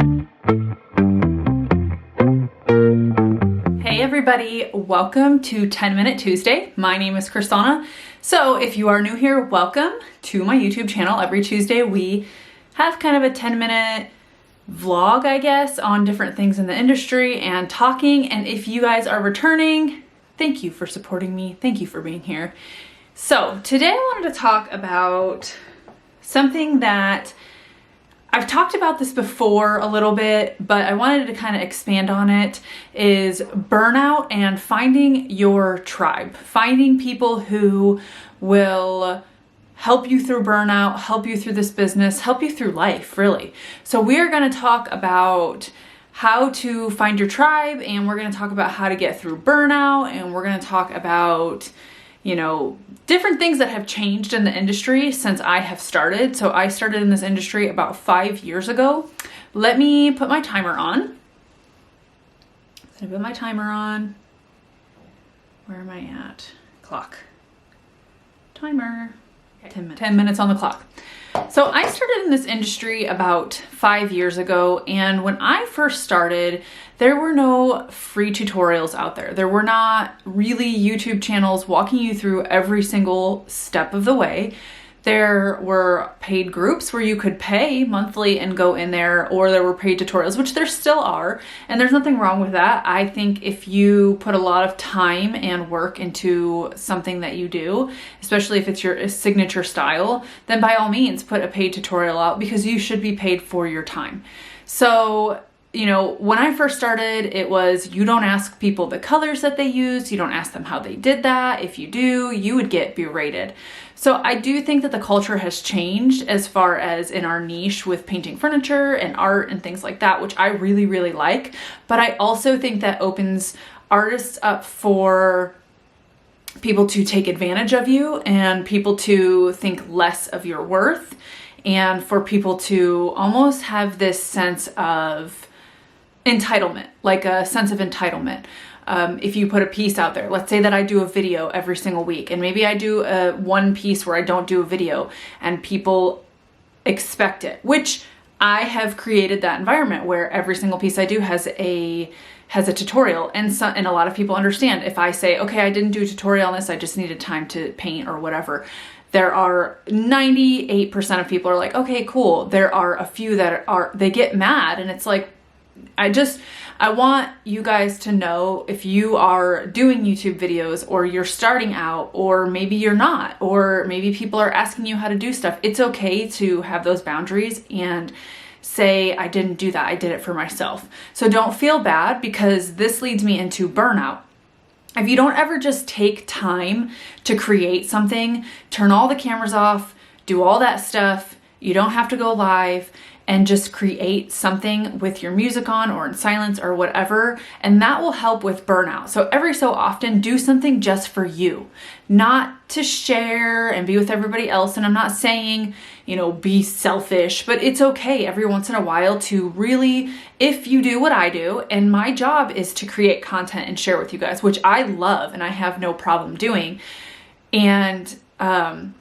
Hey everybody, welcome to 10 Minute Tuesday. My name is Crys'Dawna. So if you are new here, welcome to my YouTube channel. Every Tuesday we have kind of a 10-minute vlog, I guess, on different things in the industry and talking. And if you guys are returning, thank you for supporting me. Thank you for being here. So today I wanted to talk about something that I've talked about this before a little bit, but I wanted to kind of expand on it, is burnout and finding your tribe, finding people who will help you through burnout, help you through this business, help you through life, really. So we're going to talk about how to find your tribe, and we're going to talk about how to get through burnout, and we're going to talk about, you know, different things that have changed in the industry since I have started. So I started in this industry about 5 years ago. Let me put my timer on. Where am I at? Clock. Timer. Okay. 10 minutes on the clock. So I started in this industry about 5 years ago, and when I first started, there were no free tutorials out there. There were not really YouTube channels walking you through every single step of the way. There were paid groups where you could pay monthly and go in there, or there were paid tutorials, which there still are, and there's nothing wrong with that. I think if you put a lot of time and work into something that you do, especially if it's your signature style, then by all means put a paid tutorial out, because you should be paid for your time. So, you know, when I first started, it was, you don't ask people the colors that they use, you don't ask them how they did that. If you do, you would get berated. So I do think that the culture has changed as far as in our niche with painting furniture and art and things like that, which I really, really like. But I also think that opens artists up for people to take advantage of you and people to think less of your worth, and for people to almost have this sense of entitlement, like a sense of entitlement. If you put a piece out there, let's say that I do a video every single week, and maybe I do one piece where I don't do a video and people expect it, which I have created that environment where every single piece I do has a tutorial, and a lot of people understand. If I say, okay, I didn't do a tutorial on this, I just needed time to paint or whatever, there are 98% of people are like, okay, cool. There are a few that they get mad, and it's like, I want you guys to know, if you are doing YouTube videos, or you're starting out, or maybe you're not, or maybe people are asking you how to do stuff, it's okay to have those boundaries and say, I didn't do that, I did it for myself. So don't feel bad, because this leads me into burnout. If you don't ever just take time to create something, turn all the cameras off, do all that stuff, you don't have to go live, and just create something with your music on or in silence or whatever, and that will help with burnout. So every so often, do something just for you, not to share and be with everybody else. And I'm not saying, you know, be selfish, but it's okay every once in a while to really, if you do what I do, and my job is to create content and share with you guys, which I love and I have no problem doing. And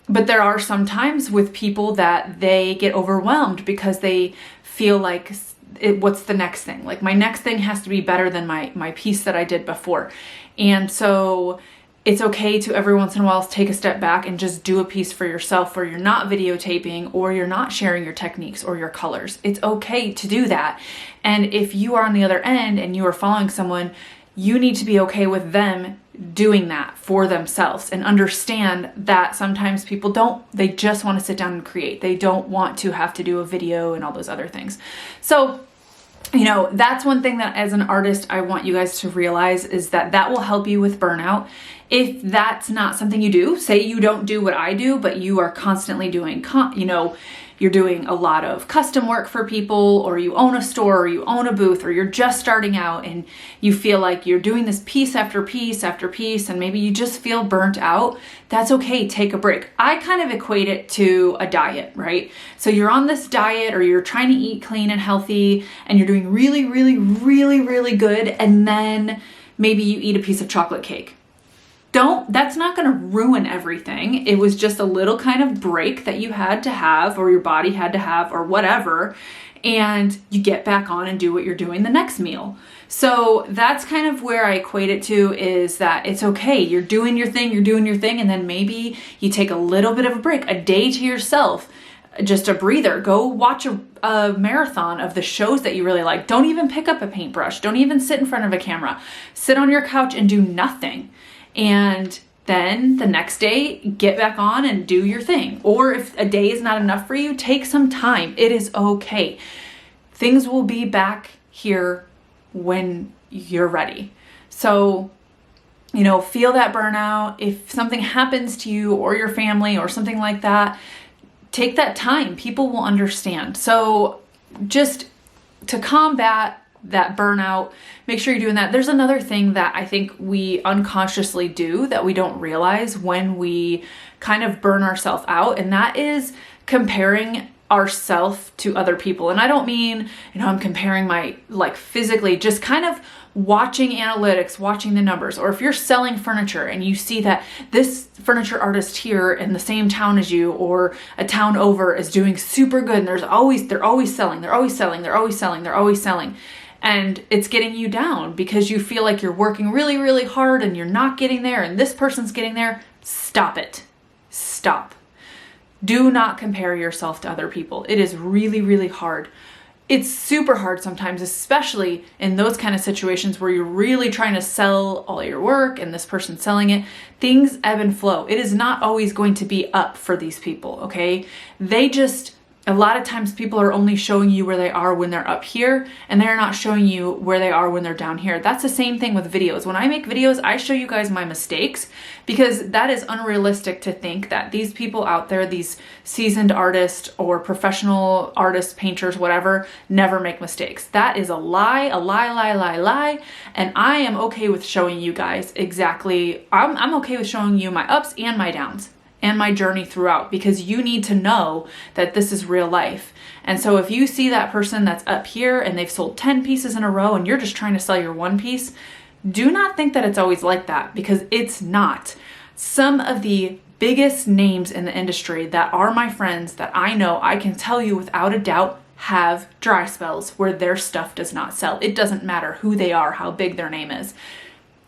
but there are some times with people that they get overwhelmed because they feel like, what's the next thing? Like, my next thing has to be better than my piece that I did before. And so it's okay to every once in a while take a step back and just do a piece for yourself where you're not videotaping, or you're not sharing your techniques or your colors. It's okay to do that. And if you are on the other end and you are following someone, you need to be okay with them doing that for themselves, and understand that sometimes people they just want to sit down and create. They don't want to have to do a video and all those other things. So, you know, that's one thing that as an artist, I want you guys to realize, is that will help you with burnout. If that's not something you do, say you don't do what I do, but you are constantly doing, you're doing a lot of custom work for people, or you own a store, or you own a booth, or you're just starting out and you feel like you're doing this piece after piece after piece, and maybe you just feel burnt out, that's okay. Take a break. I kind of equate it to a diet, right? So you're on this diet, or you're trying to eat clean and healthy, and you're doing really, really, really, really good, and then maybe you eat a piece of chocolate cake. That's not going to ruin everything. It was just a little kind of break that you had to have, or your body had to have, or whatever. and you get back on and do what you're doing the next meal. So that's kind of where I equate it to, is that it's okay. You're doing your thing, and then maybe you take a little bit of a break, a day to yourself, just a breather. Go watch a marathon of the shows that you really like. Don't even pick up a paintbrush. Don't even sit in front of a camera. Sit on your couch and do nothing. And then the next day, get back on and do your thing. Or if a day is not enough for you, take some time. It is okay. Things will be back here when you're ready. So, you know, feel that burnout. If something happens to you or your family or something like that, take that time. People will understand. So just to combat that burnout, make sure you're doing that. There's another thing that I think we unconsciously do that we don't realize when we kind of burn ourselves out, and that is comparing ourselves to other people. And I don't mean, you know, I'm comparing my, like, physically, just kind of watching analytics, watching the numbers. Or if you're selling furniture and you see that this furniture artist here in the same town as you or a town over is doing super good, and they're always selling. And it's getting you down because you feel like you're working really, really hard and you're not getting there, and this person's getting there. Stop it. Stop. Do not compare yourself to other people. It is really, really hard. It's super hard sometimes, especially in those kind of situations where you're really trying to sell all your work and this person's selling it. Things ebb and flow. It is not always going to be up for these people, okay? A lot of times people are only showing you where they are when they're up here, and they're not showing you where they are when they're down here. That's the same thing with videos. When I make videos, I show you guys my mistakes, because that is unrealistic to think that these people out there, these seasoned artists or professional artists, painters, whatever, never make mistakes. That is a lie, and I am okay with showing you guys exactly, I'm okay with showing you my ups and my downs and my journey throughout, because you need to know that this is real life. And so if you see that person that's up here and they've sold 10 pieces in a row and you're just trying to sell your one piece, do not think that it's always like that, because it's not. Some of the biggest names in the industry that are my friends that I know, I can tell you without a doubt, have dry spells where their stuff does not sell. It doesn't matter who they are, how big their name is.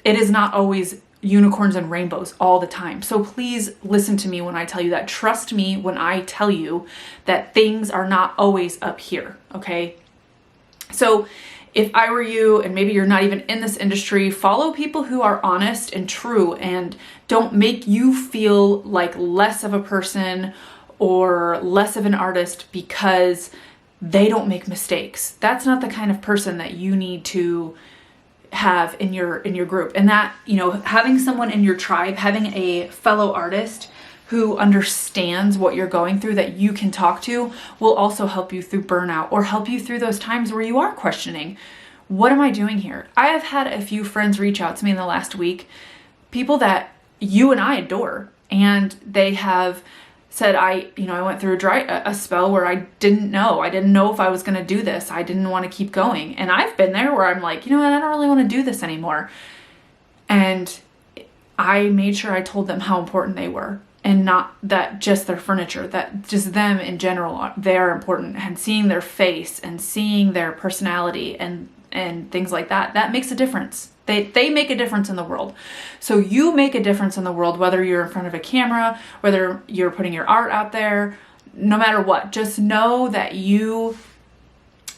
It is not always unicorns and rainbows all the time. So please listen to me when I tell you that. Trust me when I tell you that things are not always up here, okay? So if I were you, and maybe you're not even in this industry, follow people who are honest and true and don't make you feel like less of a person or less of an artist because they don't make mistakes. That's not the kind of person that you need to have in your group. And that, you know, having someone in your tribe, having a fellow artist who understands what you're going through that you can talk to, will also help you through burnout, or help you through those times where you are questioning, what am I doing here? I have had a few friends reach out to me in the last week, people that you and I adore, and they have said, I went through a spell where I didn't know if I was going to do this. I didn't want to keep going. And I've been there where I'm like, you know what, I don't really want to do this anymore. And I made sure I told them how important they were, and not that just their furniture, that just them in general, they're important, and seeing their face and seeing their personality and things like that, that makes a difference. They make a difference in the world. So you make a difference in the world, whether you're in front of a camera, whether you're putting your art out there, no matter what. Just know that you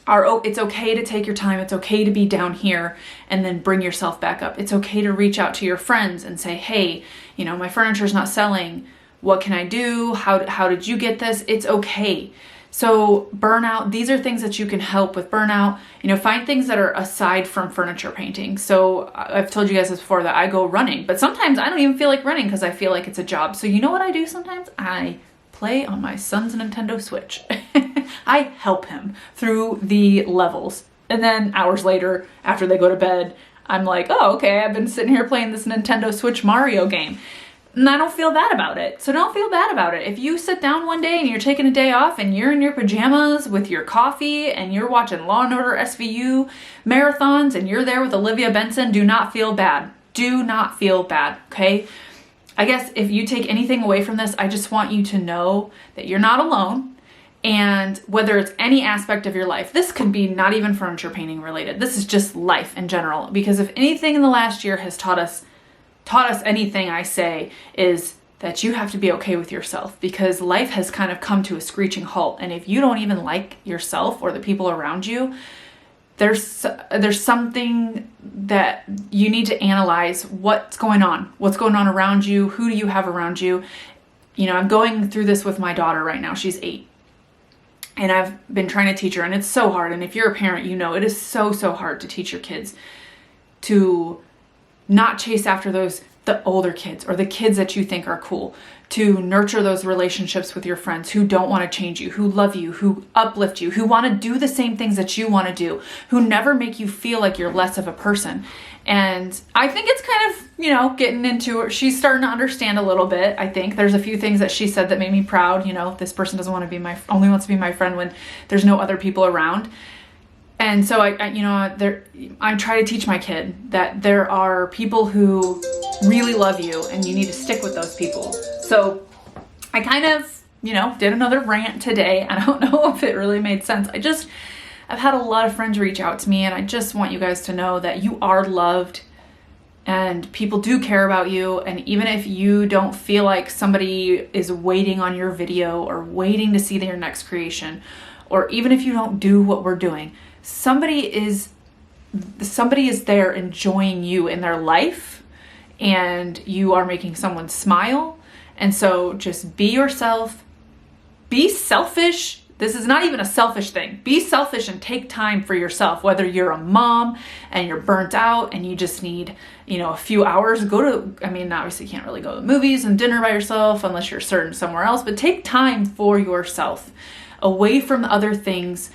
are, it's okay to take your time. It's okay to be down here and then bring yourself back up. It's okay to reach out to your friends and say, hey, you know, my furniture's not selling. What can I do? How did you get this? It's okay. So burnout, these are things that you can help with burnout. You know, find things that are aside from furniture painting. So I've told you guys this before, that I go running, but sometimes I don't even feel like running because I feel like it's a job. So you know what I do sometimes? I play on my son's Nintendo Switch. I help him through the levels. And then hours later, after they go to bed, I'm like, oh, okay, I've been sitting here playing this Nintendo Switch Mario game. And I don't feel bad about it. So don't feel bad about it. If you sit down one day and you're taking a day off and you're in your pajamas with your coffee and you're watching Law & Order SVU marathons and you're there with Olivia Benson, do not feel bad. Do not feel bad, okay? I guess if you take anything away from this, I just want you to know that you're not alone, And whether it's any aspect of your life, this could be not even furniture painting related. This is just life in general. Because if anything in the last year has taught us anything, I say, is that you have to be okay with yourself, because life has kind of come to a screeching halt. And if you don't even like yourself or the people around you, there's something that you need to analyze. What's going on around you? Who do you have around you? You know, I'm going through this with my daughter right now. She's 8. And I've been trying to teach her, and it's so hard. And if you're a parent, you know, it is so hard to teach your kids to not chase after the older kids or the kids that you think are cool, to nurture those relationships with your friends who don't want to change you, who love you, who uplift you, who want to do the same things that you want to do, who never make you feel like you're less of a person. And I think it's kind of, you know, getting into it. She's starting to understand a little bit. I think there's a few things that she said that made me proud. You know, this person doesn't want to be only wants to be my friend when there's no other people around. And so I'm trying to teach my kid that there are people who really love you, and you need to stick with those people. So I kind of, you know, did another rant today. I don't know if it really made sense. I've had a lot of friends reach out to me, and I just want you guys to know that you are loved and people do care about you. And even if you don't feel like somebody is waiting on your video or waiting to see your next creation, or even if you don't do what we're doing, somebody is there enjoying you in their life, and you are making someone smile. And so just be yourself, be selfish. This is not even a selfish thing. Be selfish and take time for yourself. Whether you're a mom and you're burnt out and you just need, you know, a few hours, obviously you can't really go to the movies and dinner by yourself unless you're certain somewhere else, but take time for yourself away from the other things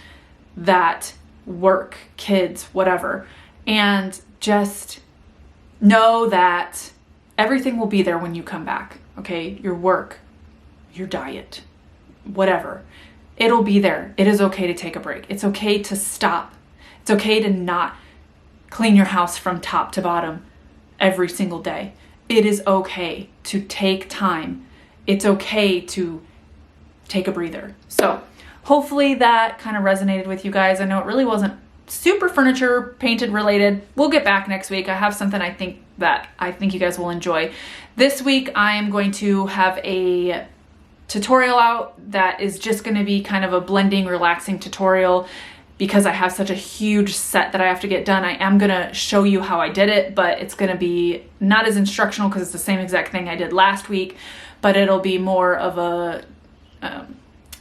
that work, kids, whatever. And just know that everything will be there when you come back, okay? Your work, your diet, whatever. It'll be there. It is okay to take a break. It's okay to stop. It's okay to not clean your house from top to bottom every single day. It is okay to take time. It's okay to take a breather. So hopefully that kind of resonated with you guys. I know it really wasn't super furniture painted related. We'll get back next week. I have something I think you guys will enjoy. This week I am going to have a tutorial out that is just going to be kind of a blending, relaxing tutorial, because I have such a huge set that I have to get done. I am going to show you how I did it, but it's going to be not as instructional because it's the same exact thing I did last week, but it'll be more of a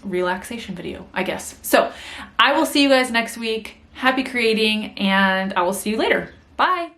relaxation video, I guess. So I will see you guys next week. Happy creating, and I will see you later. Bye.